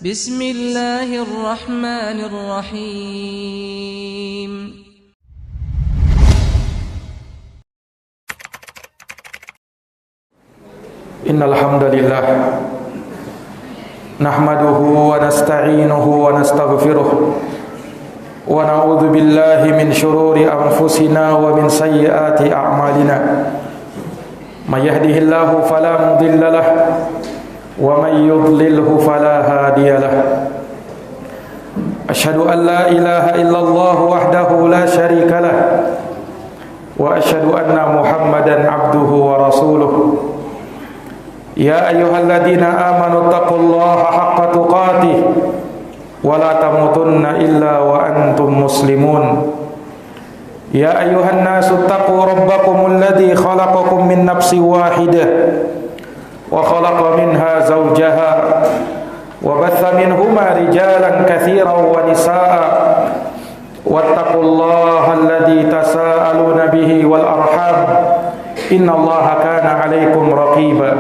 Bismillahirrahmanirrahim. Innal hamdalillah nahmaduhu wa nasta'inuhu wa nastaghfiruh wa na'udzu billahi min shururi anfusina wa min sayyiati a'malina. May yahdihillahu fala mudilla lahu wa may yudlilhu fala hadiya lahu. Asyhadu an la ilaha illallah wahdahu la syarika lahu wa asyhadu anna Muhammadan abduhu wa rasuluh. Ya ayyuhalladzina amanu taqullaha haqqa tuqatih wa la tamutunna illa wa antum muslimun. Ya ayyuhan nasu taqu rabbakumul ladzi khalaqakum min nafsin wahidah wa khalaqa minha zawjaha wa batha minhuma rijalan katsiran wa nisaa wattaqullaha alladzi tasaaluna bihi wal arham innallaha kana 'alaikum raqiba.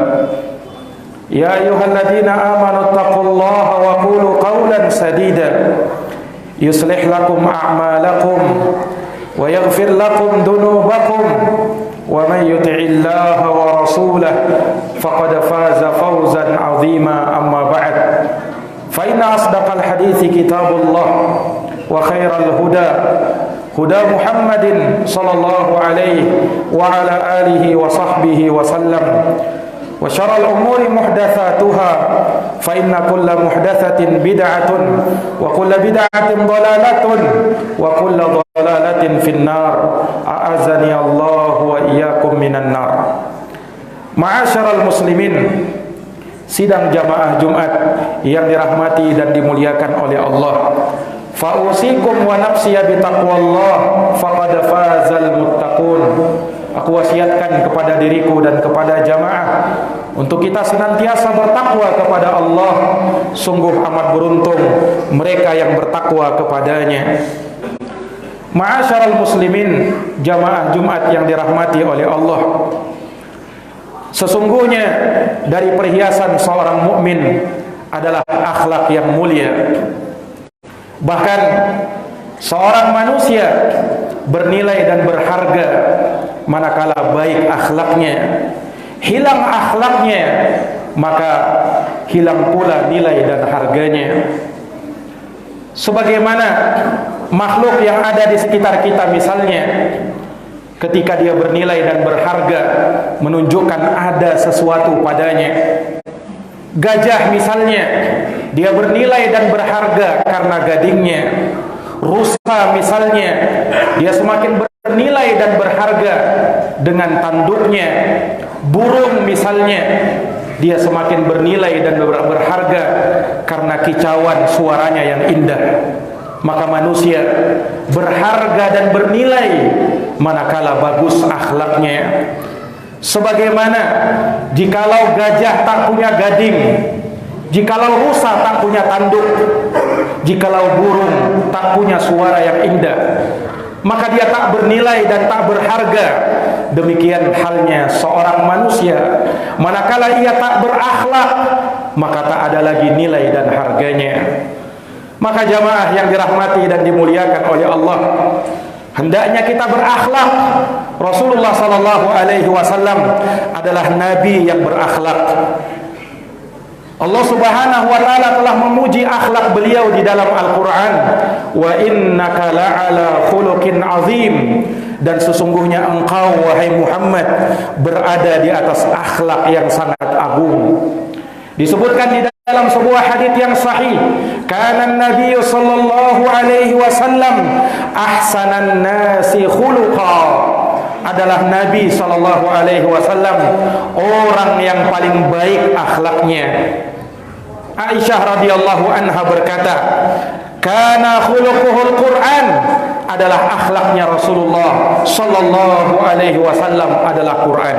Ya ayyuhalladzina amanu taqullaha wa qulu qawlan sadida yuslih lakum a'malakum wa yaghfir lakum dhunubakum wa may yuti'illaha wa rasulahu faqad faza fawzan 'azima. Amma ba'd, fa inna asdaqal hadithi kitabullah wa khairal huda huda Muhammadin sallallahu alaihi wa ala alihi wa sahbihi wa sallam. Wa syarrul umuri muhdatsatuha fa inna kulla muhdatsatin bid'atun wa kulla bid'atin dhalalatun wa kulla dhalalatin finnar. A'azani Allah wa iyyakum minan nar. Ma'asyiral muslimin, sidang jamaah Jumat yang dirahmati dan dimuliakan oleh Allah. Fa'usikum wa nafsiya bitaqwallah faqad fazal muttaqun. Aku wasiatkan kepada diriku dan kepada jamaah untuk kita senantiasa bertakwa kepada Allah. Sungguh amat beruntung mereka yang bertakwa kepadanya. Ma'asyiral muslimin, jamaah Jumat yang dirahmati oleh Allah, sesungguhnya dari perhiasan seorang mukmin adalah akhlak yang mulia. Bahkan seorang manusia bernilai dan berharga manakala baik akhlaknya. Hilang akhlaknya, maka hilang pula nilai dan harganya. Sebagaimana makhluk yang ada di sekitar kita, misalnya ketika dia bernilai dan berharga, menunjukkan ada sesuatu padanya. Gajah misalnya, dia bernilai dan berharga karena gadingnya. Rusa misalnya, dia semakin bernilai dan berharga dengan tanduknya. Burung misalnya, dia semakin bernilai dan berharga karena kicauan suaranya yang indah. Maka manusia berharga dan bernilai manakala bagus akhlaknya. Sebagaimana jikalau gajah tak punya gading, jikalau rusa tak punya tanduk, jikalau burung tak punya suara yang indah, maka dia tak bernilai dan tak berharga. Demikian halnya seorang manusia, manakala ia tak berakhlak, maka tak ada lagi nilai dan harganya. Maka jamaah yang dirahmati dan dimuliakan oleh Allah, hendaknya kita berakhlak. Rasulullah sallallahu alaihi wasallam adalah nabi yang berakhlak. Allah Subhanahu wa taala telah memuji akhlak beliau di dalam Al-Qur'an, wa innaka la'ala khuluqin azim, dan sesungguhnya engkau wahai Muhammad berada di atas akhlak yang sangat agung. Disebutkan di dalam sebuah hadis yang sahih, kana Nabi sallallahu alaihi wasallam ahsanan nasi khuluqa, adalah Nabi sallallahu alaihi wasallam orang yang paling baik akhlaknya. Aisyah radhiyallahu anha berkata, kana khuluquhul Quran, adalah akhlaknya Rasulullah sallallahu alaihi wasallam adalah Quran.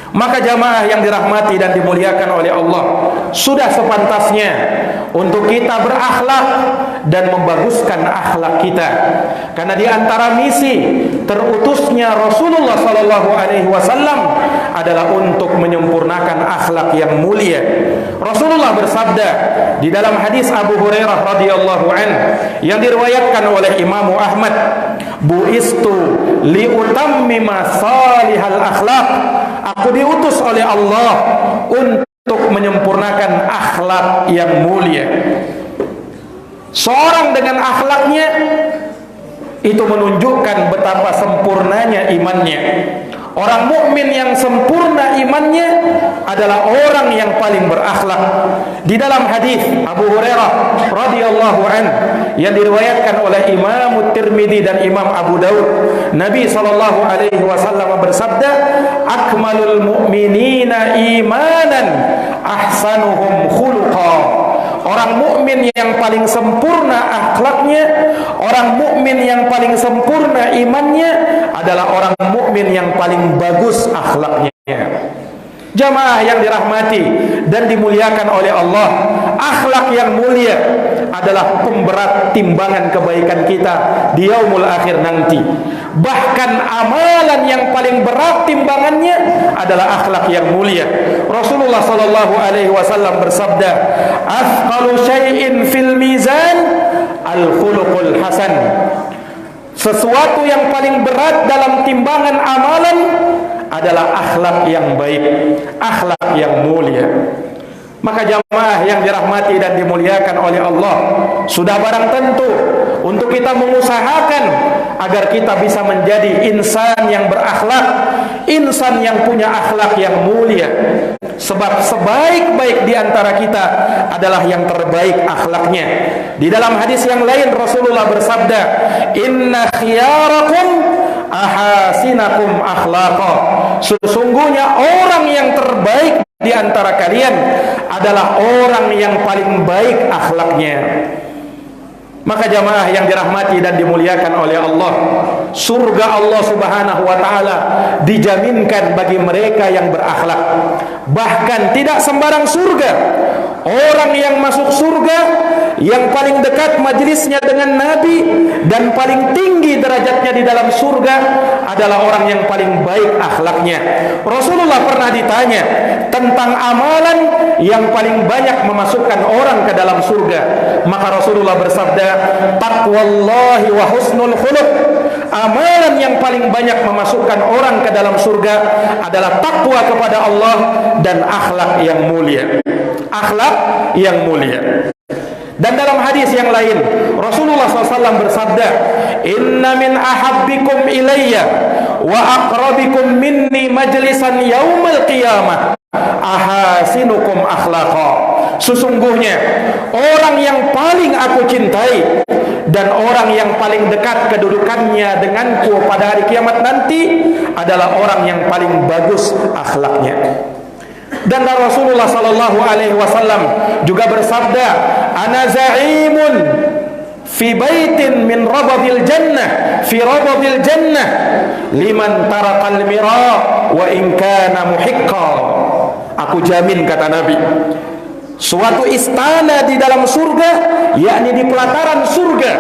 Maka jamaah yang dirahmati dan dimuliakan oleh Allah, sudah sepantasnya untuk kita berakhlak dan membaguskan akhlak kita. Karena di antara misi terutusnya Rasulullah sallallahu alaihi wasallam adalah untuk menyempurnakan akhlak yang mulia. Rasulullah bersabda di dalam hadis Abu Hurairah radhiyallahu an yang diriwayatkan oleh Imam Ahmad, "Buistu liutammima salihal akhlak." Aku diutus oleh Allah untuk menyempurnakan akhlak yang mulia. Seorang dengan akhlaknya itu menunjukkan betapa sempurnanya imannya. Orang mukmin yang sempurna imannya adalah orang yang paling berakhlak. Di dalam hadis Abu Hurairah radhiyallahu an yang diriwayatkan oleh Imam Tirmidzi dan Imam Abu Daud, Nabi sallallahu alaihi wasallam bersabda, "Akmalul mu'minina imanan ahsanuhum khuluqa." Orang mukmin yang paling sempurna akhlaknya, orang mukmin yang paling sempurna imannya adalah orang mukmin yang paling bagus akhlaknya. Jamaah yang dirahmati dan dimuliakan oleh Allah, akhlak yang mulia adalah pemberat timbangan kebaikan kita di yaumul akhir nanti. Bahkan amalan yang paling berat timbangannya adalah akhlak yang mulia. Rasulullah sallallahu alaihi wasallam bersabda, "Athqalu syai'in fil mizan al-khuluqul hasan." Sesuatu yang paling berat dalam timbangan amalan adalah akhlak yang baik, akhlak yang mulia. Maka jamaah yang dirahmati dan dimuliakan oleh Allah, sudah barang tentu untuk kita mengusahakan agar kita bisa menjadi insan yang berakhlak, insan yang punya akhlak yang mulia. Sebab sebaik-baik di antara kita adalah yang terbaik akhlaknya. Di dalam hadis yang lain Rasulullah bersabda, "Inna khiyarakum ahasinakum akhlaqa." Sesungguhnya orang yang terbaik di antara kalian adalah orang yang paling baik akhlaknya. Maka jamaah yang dirahmati dan dimuliakan oleh Allah, surga Allah Subhanahu wa taala dijaminkan bagi mereka yang berakhlak. Bahkan tidak sembarang surga. Orang yang masuk surga, yang paling dekat majelisnya dengan Nabi dan paling tinggi derajatnya di dalam surga adalah orang yang paling baik akhlaknya. Rasulullah pernah ditanya tentang amalan yang paling banyak memasukkan orang ke dalam surga. Maka Rasulullah bersabda, "Taqwallahi wa husnul khuluq." Amalan yang paling banyak memasukkan orang ke dalam surga adalah takwa kepada Allah dan akhlak yang mulia. Akhlak yang mulia. Dan dalam hadis yang lain Rasulullah SAW bersabda, "Inna min ahabbikum ilayya wa aqrabikum minni majlisan yaumal qiyamah ahasinukum akhlaqa." Sesungguhnya orang yang paling aku cintai dan orang yang paling dekat kedudukannya denganku pada hari kiamat nanti adalah orang yang paling bagus akhlaknya. Dan Rasulullah sallallahu alaihi wasallam juga bersabda, "Ana za'imun fi baitin min rabadil jannah, fi rabadil jannah liman tarakal mira wa in kana muhiqqa." Aku jamin, kata Nabi, suatu istana di dalam surga, yakni di pelataran surga,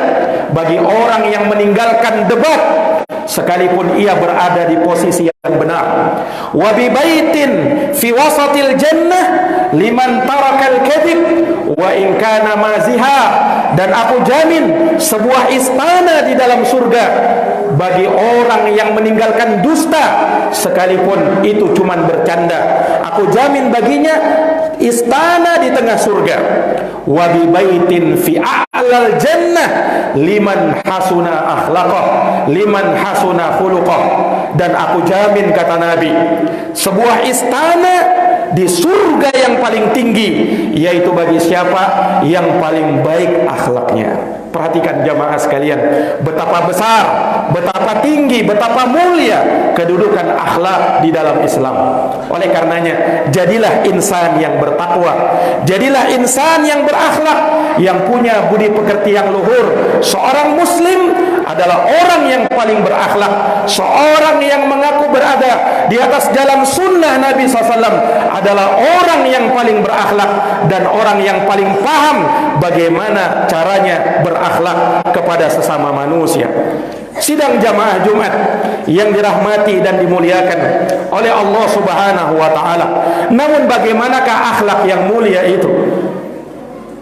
bagi orang yang meninggalkan debat sekalipun ia berada di posisi yang benar. Wa bi baitin fi wasatil jannah liman tarakal kadhib wa in kana maziha. Dan aku jamin sebuah istana di dalam surga bagi orang yang meninggalkan dusta sekalipun itu cuman bercanda. Aku jamin baginya istana di tengah surga. Wa bi baitin fi a'lal jannah liman hasuna akhlaqah, liman hasuna khuluqah. Dan aku jamin, kata Nabi, sebuah istana di surga yang paling tinggi, yaitu bagi siapa yang paling baik akhlaknya. Perhatikan jamaah sekalian, betapa besar, betapa tinggi, betapa mulia kedudukan akhlak di dalam Islam. Oleh karenanya, jadilah insan yang bertakwa, jadilah insan yang berakhlak, yang punya budi pekerti yang luhur. Seorang muslim adalah orang yang paling berakhlak. Seorang yang mengaku berada di atas jalan sunnah Nabi SAW adalah orang yang paling berakhlak dan orang yang paling paham bagaimana caranya berakhlak kepada sesama manusia. Sidang jamaah Jumat yang dirahmati dan dimuliakan oleh Allah Subhanahu wa taala. Namun bagaimanakah akhlak yang mulia itu?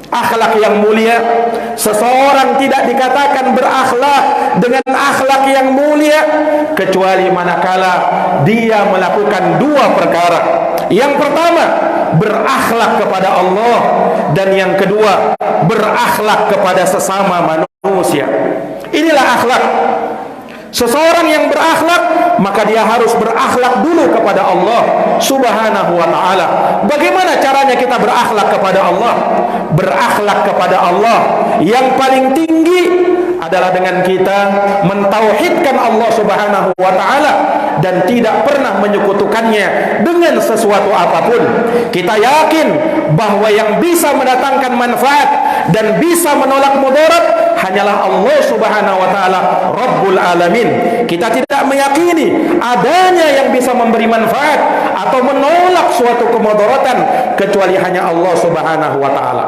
Akhlak yang mulia, seseorang tidak dikatakan berakhlak dengan akhlak yang mulia kecuali manakala dia melakukan dua perkara. Yang pertama, berakhlak kepada Allah, dan yang kedua, berakhlak kepada sesama manusia. Inilah akhlak. Seseorang yang berakhlak, maka dia harus berakhlak dulu kepada Allah Subhanahu wa ta'ala. Bagaimana caranya kita berakhlak kepada Allah? Berakhlak kepada Allah yang paling tinggi adalah dengan kita mentauhidkan Allah Subhanahu wa ta'ala dan tidak pernah menyekutukannya dengan sesuatu apapun. Kita yakin bahwa yang bisa mendatangkan manfaat dan bisa menolak mudarat hanyalah Allah Subhanahu wa ta'ala Rabbul Alamin. Kita tidak meyakini adanya yang bisa memberi manfaat atau menolak suatu kemudaratan kecuali hanya Allah Subhanahu wa ta'ala.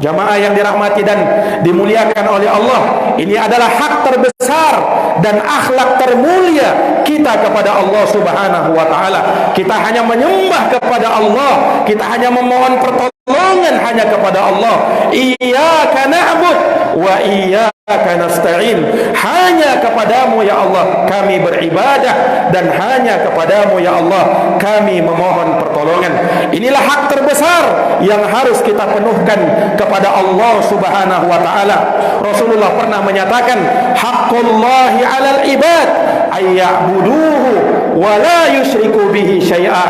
Jamaah yang dirahmati dan dimuliakan oleh Allah, ini adalah hak terbesar dan akhlak termulia kita kepada Allah Subhanahu wa ta'ala. Kita hanya menyembah kepada Allah, kita hanya memohon pertolongan hanya kepada Allah. Iyyaka na'bud wa iyyaka nasta'in. Hanya kepadamu ya Allah kami beribadah, dan hanya kepadamu ya Allah kami memohon pertolongan. Inilah hak terbesar yang harus kita penuhkan kepada Allah Subhanahu wa ta'ala. Rasulullah pernah menyatakan, haqqullahi 'alal ibad ayya'buduhu wa la yusyriku bihi syai'a.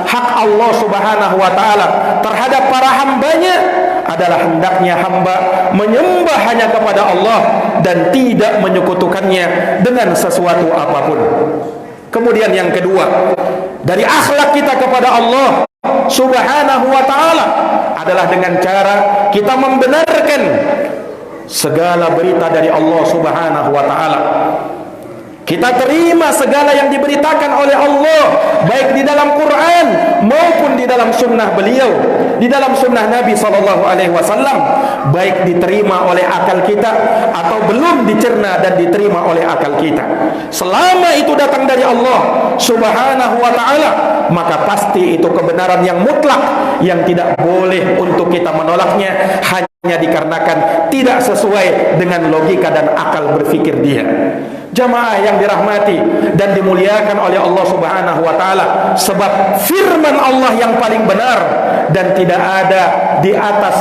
Hak Allah Subhanahu wa ta'ala terhadap para hambanya adalah hendaknya hamba menyembah hanya kepada Allah dan tidak menyekutukannya dengan sesuatu apapun. Kemudian yang kedua, dari akhlak kita kepada Allah Subhanahu wa ta'ala adalah dengan cara kita membenarkan segala berita dari Allah Subhanahu wa ta'ala. Kita terima segala yang diberitakan oleh Allah, baik di dalam Quran maupun di dalam sunnah beliau, di dalam sunnah Nabi SAW, baik diterima oleh akal kita atau belum dicerna dan diterima oleh akal kita. Selama itu datang dari Allah Subhanahu wa ta'ala, maka pasti itu kebenaran yang mutlak yang tidak boleh untuk kita menolaknya hanya dikarenakan tidak sesuai dengan logika dan akal berfikir dia. Jamaah yang dirahmati dan dimuliakan oleh Allah Subhanahu wa ta'ala, sebab firman Allah yang paling benar dan tidak ada di atas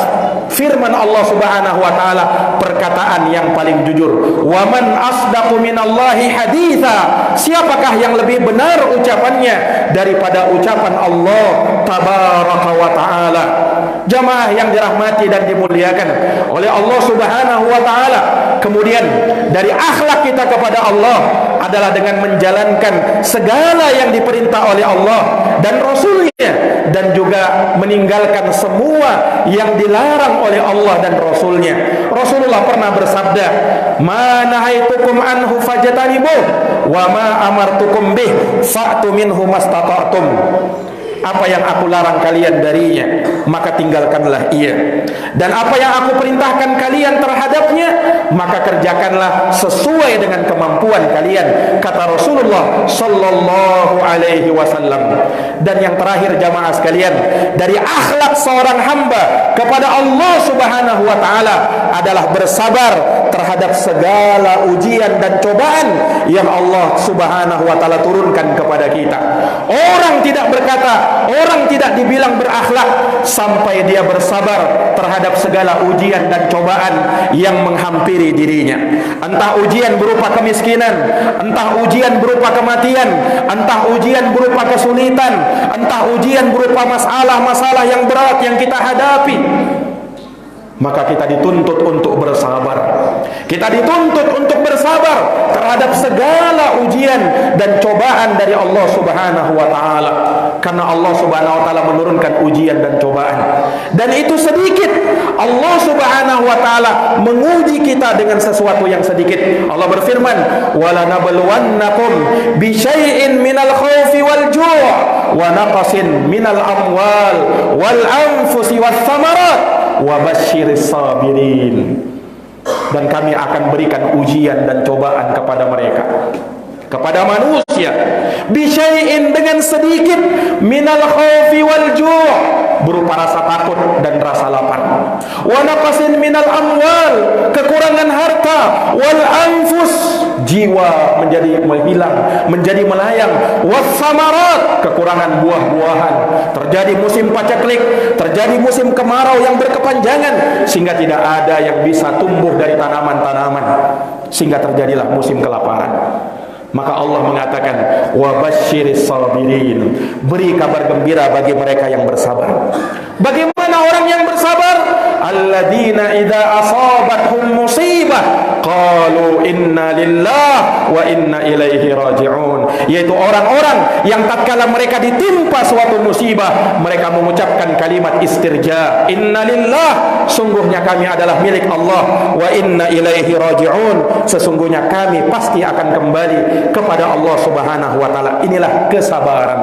firman Allah Subhanahu wa ta'ala perkataan yang paling jujur. Wa man asdaqu minallahi haditha. Siapakah yang lebih benar ucapannya daripada ucapan Allah tabaraka wa ta'ala. Jamaah yang dirahmati dan dimuliakan oleh Allah Subhanahu wa ta'ala, kemudian dari akhlak kita kepada Allah adalah dengan menjalankan segala yang diperintah oleh Allah dan Rasulnya, dan juga meninggalkan semua yang dilarang oleh Allah dan Rasulnya. Rasulullah pernah bersabda, ma nahaitukum anhu fajtanibuh wa ma amartukum bih fa'tu minhu mastata'tum. Apa yang aku larang kalian darinya, maka tinggalkanlah ia. Dan apa yang aku perintahkan kalian terhadapnya, maka kerjakanlah sesuai dengan kemampuan kalian, kata Rasulullah sallallahu alaihi wasallam. Dan yang terakhir jamaah sekalian, dari akhlak seorang hamba kepada Allah Subhanahu wa ta'ala adalah bersabar terhadap segala ujian dan cobaan yang Allah Subhanahu wa ta'ala turunkan kepada kita. Orang tidak berkata, orang tidak dibilang berakhlak sampai dia bersabar terhadap segala ujian dan cobaan yang menghampiri dirinya. Entah ujian berupa kemiskinan, entah ujian berupa kematian, entah ujian berupa kesulitan, entah ujian berupa masalah-masalah yang berat yang kita hadapi. Maka kita dituntut untuk bersabar. Kita dituntut untuk bersabar terhadap segala ujian dan cobaan dari Allah Subhanahu wa ta'ala. Karena Allah Subhanahu wa ta'ala menurunkan ujian dan cobaan, dan itu sedikit Allah Subhanahu wa taala menguji kita dengan sesuatu yang sedikit. Allah berfirman, "Wala nabluwannakum bi syai'in minal khaufi wal ju' wa naqsin minal amwal wal anfusi was samarat wa basyiris sabirin." Dan kami akan berikan ujian dan cobaan kepada mereka, kepada manusia, bisyai'in, dengan sedikit, minal khaufi wal ju', berupa rasa takut dan rasa lapar, wa naqasin minal amwal, kekurangan harta, wal anfus, jiwa menjadi menghilang, menjadi melayang, was samarat, kekurangan buah-buahan, terjadi musim paceklik, terjadi musim kemarau yang berkepanjangan sehingga tidak ada yang bisa tumbuh dari tanaman-tanaman, sehingga terjadilah musim kelaparan. Maka Allah mengatakan, wa basyiris sabirin, beri kabar gembira bagi mereka yang bersabar. Bagaimana orang yang bersabar? Alladzina idza asabathum musibah qalu inna lillah wa inna ilaihi raji'un, yaitu orang-orang yang tatkala mereka ditimpa suatu musibah, mereka mengucapkan kalimat istirja, inna lillah, sungguhnya kami adalah milik Allah, wa inna ilaihi raji'un, sesungguhnya kami pasti akan kembali kepada Allah Subhanahu wa taala. Inilah kesabaran.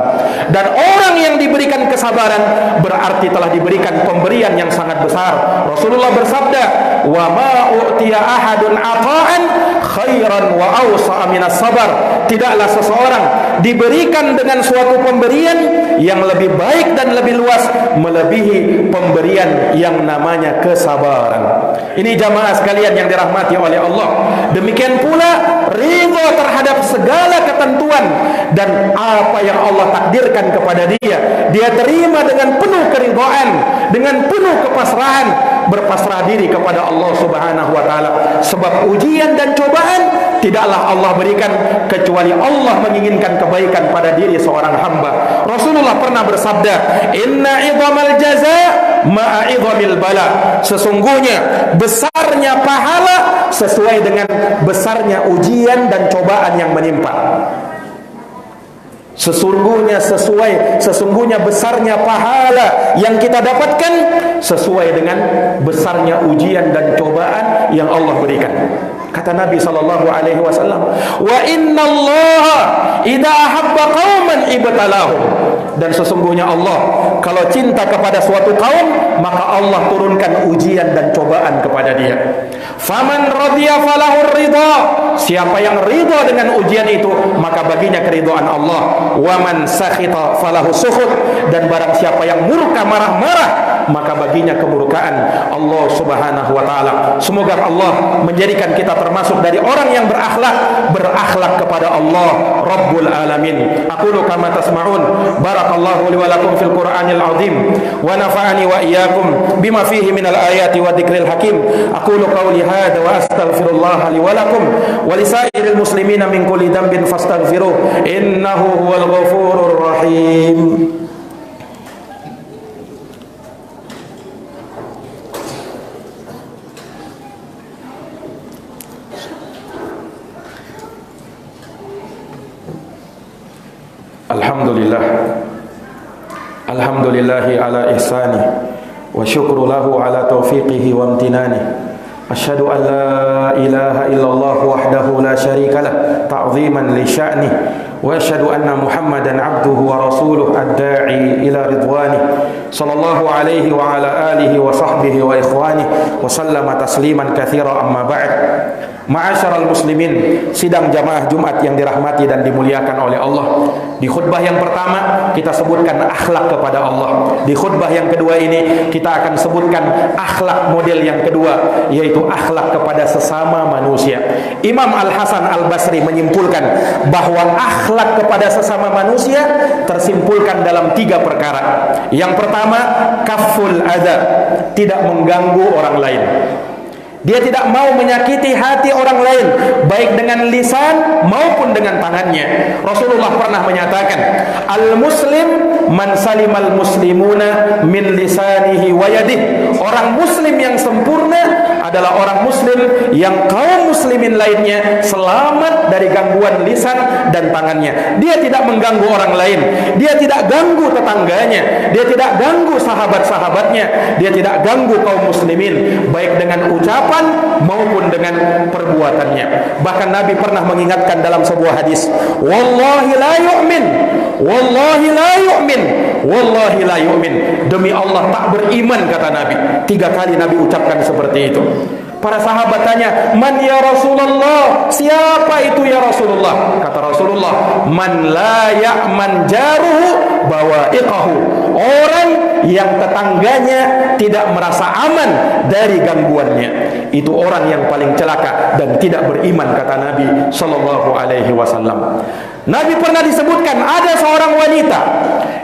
Dan orang yang diberikan kesabaran berarti telah diberikan pemberian yang sangat besar. Rasulullah bersabda, "Wa ma u'tiya ahadun ata'an khairan wa awsa'a minas sabar." Tidaklah seseorang diberikan dengan suatu pemberian yang lebih baik dan lebih luas melebihi pemberian yang namanya kesabaran. Ini jamaah sekalian yang dirahmati oleh Allah. Demikian pula ridha terhadap segala ketentuan dan apa yang Allah takdirkan kepada dia, dia terima dengan penuh keridhaan, dengan penuh kepasrahan, berpasrah diri kepada Allah Subhanahu wa taala. Sebab ujian dan cobaan tidaklah Allah berikan kecuali Allah menginginkan kebaikan pada diri seorang hamba. Rasulullah pernah bersabda, "Inna 'idhamal jazaa ma'a 'idhamil bala." Sesungguhnya besarnya pahala sesuai dengan besarnya ujian dan cobaan yang menimpa. Sesungguhnya besarnya pahala yang kita dapatkan sesuai dengan besarnya ujian dan cobaan yang Allah berikan. Kata Nabi sallallahu alaihi wasallam, "Wa innallaha idza ahabba qauman ibtalahum." Dan sesungguhnya Allah kalau cinta kepada suatu kaum, maka Allah turunkan ujian dan cobaan kepada dia. Faman radiya falahur ridha. Siapa yang ridha dengan ujian itu, maka baginya keridhaan Allah. Wa man sakhita falahu sukhut. Dan barang siapa yang murka, marah-marah, maka baginya kemurkaan Allah Subhanahu wa taala. Semoga Allah menjadikan kita termasuk dari orang yang berakhlak kepada Allah Rabbul Alamin. Aqulu kama tasma'un. Barakallahu li wa lakum fil Qur'anil azim wa nafa'ani wa iyyakum bima fihi minal ayati wa dzikril hakim. Aqulu qawli hadza wa astaghfirullah li wa lakum wa lisairil muslimina min kulli dhanbin fastaghfiruh innahu huwal ghafurur rahim. Alhamdulillahi ala ihsani wa syukru lahu ala taufiqihi wa amtinani. Asyhadu an la ilaha illallah wahdahu la syarika lah ta'ziman li sya'ni wa asyhadu anna Muhammadan abduhu wa rasuluh ad-da'i ila ridwani sallallahu alaihi wa ala alihi wa sahbihi wa ikhwani wa sallama tasliman katsira amma ba'd. Ma'asyaral muslimin, sidang jamaah Jumat yang dirahmati dan dimuliakan oleh Allah. Di khutbah yang pertama kita sebutkan akhlak kepada Allah. Di khutbah yang kedua ini kita akan sebutkan akhlak model yang kedua, yaitu akhlak kepada sesama manusia. Imam Al-Hasan Al-Basri menyimpulkan bahwa akhlak kepada sesama manusia tersimpulkan dalam 3 perkara. Yang pertama, kaful adza, tidak mengganggu orang lain. Dia tidak mau menyakiti hati orang lain, baik dengan lisan maupun dengan tangannya. Rasulullah pernah menyatakan, al-muslim man salimal muslimuna min lisanihi wa yadihi. Orang muslim yang sempurna adalah orang muslim yang kaum kaum muslimin lainnya selamat dari gangguan lisan dan tangannya. Dia tidak mengganggu orang lain, dia tidak ganggu tetangganya, dia tidak ganggu sahabat-sahabatnya, dia tidak ganggu kaum muslimin baik dengan ucapan maupun dengan perbuatannya. Bahkan Nabi pernah mengingatkan dalam sebuah hadis, wallahi la yu'min, wallahi la yu'min, wallahi la yu'min, demi Allah tak beriman, kata Nabi. 3 kali Nabi ucapkan seperti itu. Para sahabat tanya, man ya Rasulullah, siapa itu ya Rasulullah? Kata Rasulullah, man la ya'man jaruhu bawa'iqahu, orang yang tetangganya tidak merasa aman dari gangguannya. Itu orang yang paling celaka dan tidak beriman, kata Nabi sallallahu alaihi wasallam. Nabi pernah disebutkan ada seorang wanita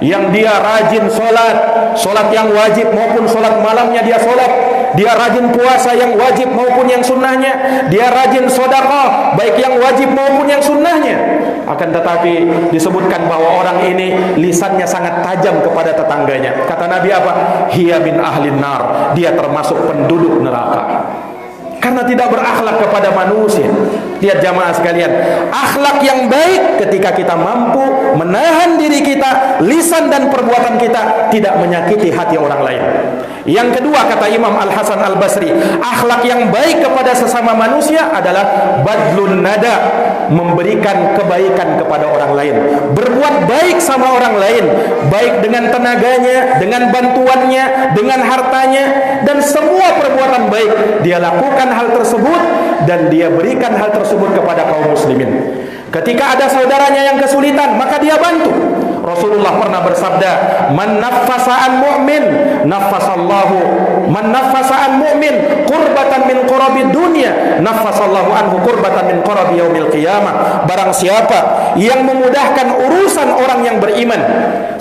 yang dia rajin solat yang wajib maupun solat malamnya dia solat. Dia rajin puasa yang wajib maupun yang sunnahnya. Dia rajin sedekah baik yang wajib maupun yang sunnahnya. Akan tetapi disebutkan bahwa orang ini lisannya sangat tajam kepada tetangganya. Kata Nabi apa? Hiya min ahlin nar, dia termasuk penduduk neraka. Karena tidak berakhlak kepada manusia. Lihat jamaah sekalian, akhlak yang baik ketika kita mampu menahan diri kita, lisan dan perbuatan kita tidak menyakiti hati orang lain. Yang kedua, kata Imam Al-Hasan Al-Basri, akhlak yang baik kepada sesama manusia adalah badlun nada, memberikan kebaikan kepada orang lain, berbuat baik sama orang lain, baik dengan tenaganya, dengan bantuannya, dengan hartanya, dan semua perbuatan baik dia lakukan hal tersebut dan dia berikan hal tersebut kepada kaum muslimin. Ketika ada saudaranya yang kesulitan, maka dia bantu. Rasulullah pernah bersabda, man naffasa'an mu'min naffasallahu, man naffasa'an mu'min qurbatan min qurabi dunya naffasallahu anhu qurbatan min qurabi yaumil qiyamah. Barang siapa yang memudahkan urusan orang yang beriman,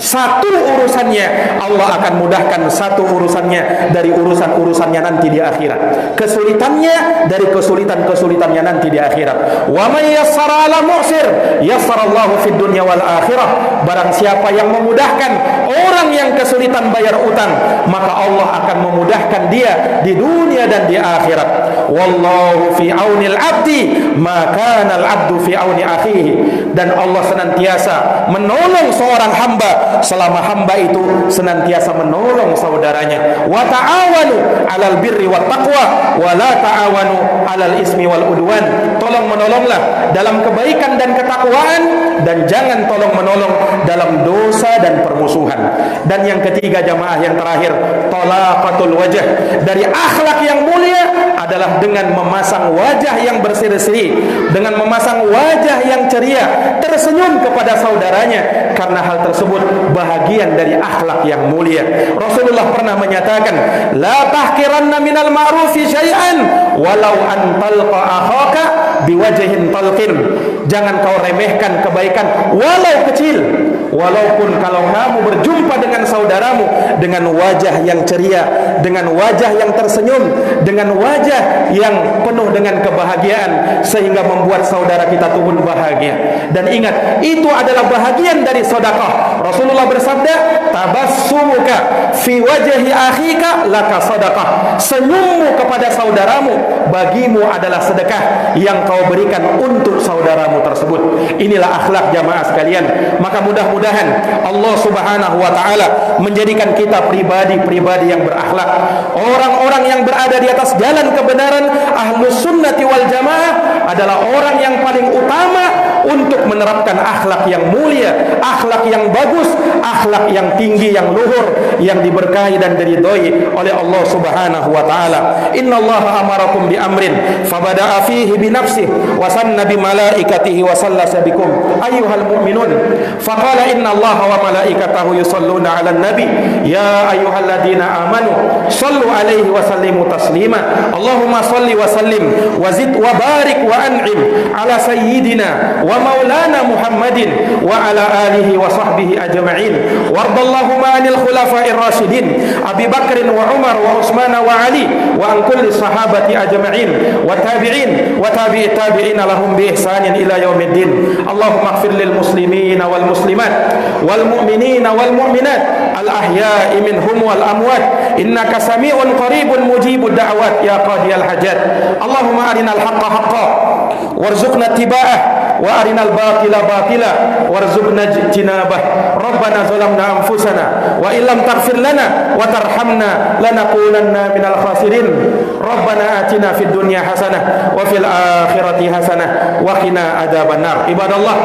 satu urusannya, Allah akan mudahkan satu urusannya dari urusan-urusannya nanti di akhirat. Kesulitannya dari kesulitan-kesulitannya nanti di akhirat. Wa may yassara ala mu'sir yassarallahu fid dunya wal akhirah. Barang siapa yang memudahkan orang yang kesulitan bayar utang, maka Allah akan memudahkan dia di dunia dan di akhirat. Wallahu fi aunil abdi ma kana al abdu fi auni akhihi. Dan Allah senantiasa menolong seorang hamba selama hamba itu senantiasa menolong saudaranya. Wa ta'awanu 'alal birri wat taqwa wa la ta'awanu 'alal ismi wal udwan. Tolong menolonglah dalam kebaikan dan ketakwaan, dan jangan tolong menolong dalam dosa dan permusuhan. Dan yang ketiga jamaah, yang terakhir, talaqatul wajh. Dari akhlak yang mulia adalah dengan memasang wajah yang berseri-seri, dengan memasang wajah yang ceria, tersenyum kepada saudaranya, karena hal tersebut bahagian dari akhlak yang mulia. Rasulullah pernah menyatakan, la tahqiranna minal ma'rufi syai'an walau an talqa akhaka biwajhin talqin. Jangan kau remehkan kebaikan walau kecil, walaupun kalau kamu berjumpa dengan saudaramu dengan wajah yang ceria, dengan wajah yang tersenyum, dengan wajah yang penuh dengan kebahagiaan, sehingga membuat saudara kita pun bahagia. Dan ingat, itu adalah bahagian dari sedekah. Rasulullah bersabda, tabassumuka fi wajhi akhika laka sedekah. Senyummu kepada saudaramu bagimu adalah sedekah yang kau berikan untuk saudaramu tersebut. Inilah akhlak jamaah sekalian. Maka mudah-mudahan Allah Subhanahu wa taala menjadikan kita pribadi-pribadi yang berakhlak, orang-orang yang berada di atas jalan kebenaran. Ahlus sunnati wal jamaah adalah orang yang paling utama untuk menerapkan akhlak yang mulia, akhlak yang bagus, akhlak yang tinggi, yang luhur, yang diberkahi dan diridhoi oleh Allah Subhanahu wa taala. Innallaha amarakum bi amrin fabada'a fihi bi nafsihi wa sanna bi malaikatihi wa sallasa bikum ayyuhal mu'minun faqala innallaha wa malaikatahu yusalluna 'alan nabi ya ayyuhalladzina amanu sallu 'alaihi wa sallimu taslima. Allahumma salli wa sallim wa zid wa barik wa an'im ala sayyidina wa wa maulana Muhammadin wa ala alihi wa sahbihi ajma'in. Wardallahumma anil khulafa'ir rasyidin Abi Bakrin wa Umar wa Utsman wa Ali wa an kulli sahabati ajma'in wa tabi'in wa tabi'i tabi'in lahum bi ihsanin ila yaumiddin. Allahumma ighfir lil muslimin wal muslimat wal mu'minin wal mu'minat al ahya'i minhum wal amwat innaka sami'un qaribun mujibud da'wat ya qadiyal hajat. Allahumma arinal haqqa haqqan warzuqna ittiba'ah wa arinal batila batila warzuqna ijtinabah. Rabbana zalamna anfusana wa illam taghfir lana wa tarhamna lanakunanna minal khasirin. Rabbana atina fid dunya hasanah wa fil akhirati hasanah wa qina adzabannar. Ibadallah,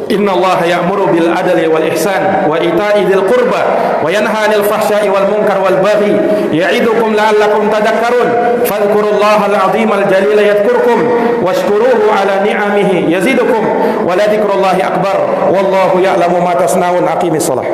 inna Allah ya'muru bil adli wal ihsan wa ita'i dzil qurba wa yanha 'anil fahsya'i wal munkar wal baghi ya'idukum la'allakum tadhakkarun. Fadhkurullaha al-'azim al-jalila yadhkurkum washkuruhu 'ala ni'amihi yazidukum wa la dzikrullahi akbar wallahu ya'lamu ma tasna'un. Aqimis shalah.